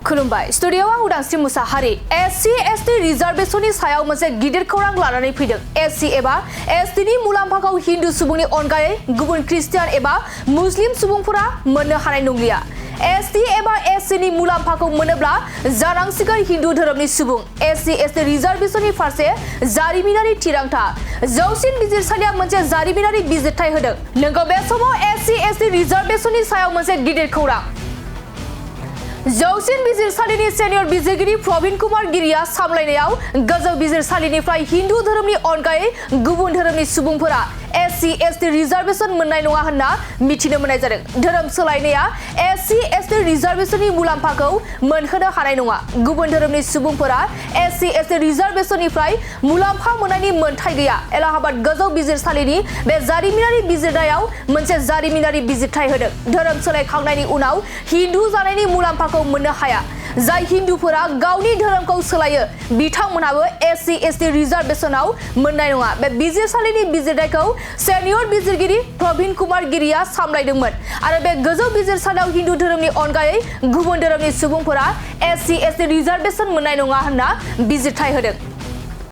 खुलुमबाय स्टुडियोआव आं उदांस्रि मुसाहारि एससी एसटी रिजार्वेशननि सायाव मोनसे गिदिर खौरां लानानै फैदों। एससी एबा एसटीनि मुलाम्फाखौ हिन्दु सुबुंनि अनगायै गुबुन ख्रिस्टियान एबा मुस्लिम सुबुंफोरा मोननो हानाय नंलिया। एसटी एबा एससीनि मुलाम्फाखौ मोनोब्ला जानांसिगोन हिन्दु धोरोमनि सुबुं। एससी एसटी रिजार्वेशननि फारसे जारिमिनारि थिरांथा जौसिन बिजिरसालिया मोनसे जारिमिनारि बिजिरथाय होदों। नोंगौ बे समाव एससी एसटी रिजार्वेशननि सायाव मोनसे गिदिर खौरां। जौसिन बिजिरसालिनि सेनियर बिजिरगिरि प्रवीण कुमार गिरिया सामलायनायाव गोजौ बिजिरसालिनिफ्राय हिन्दु धोरोमनि अनगायै गुबुन धोरोमनि सुबुंफोरा एससी एसटी रिजार्वेशन मोननाय नङा होनना मिथिनो मोननाय जादों। धोरोम सोलायनाया एससी एसटी रिजार्वेशननि मुलाम्फाखौ मोनहोनो हानाय नङा। गुबुन धोरोमनि सुबुंफोरा एससी एसटी रिजार्वेशननिफ्राय मुलाम्फा मोननायनि मोनथाय गैया। एलाहाबाद गोजौ बिजिरसालिनि बे जारिमिनारि बिजिरनायाव मोनसे जारिमिनारि बिजिरथाय होदों। धोरोम सोलायखांनायनि उनाव हिन्दु जानायनि मुलाम्फाखौ मोननो हाया। जाय हिन्दुफोरा गावनि धोरोमखौ सोलायो बिथांमोनहाबो एससी एसटी रिजार्वेशनाव मोननाय नङा। बे बिजिरसालिनि बिजिरनायखौ सेनियर बिजिरगिरि प्रवीण कुमार गिरिया सामलायदोंमोन आरो बे गोजौ बिजिरसालियाव हिन्दु धोरोमनि अनगायै गुबुन धोरोमनि सुबुंफोरा एससी एसटी रिजार्वेशन मोननाय नङा होनना बिजिरथाय होदों।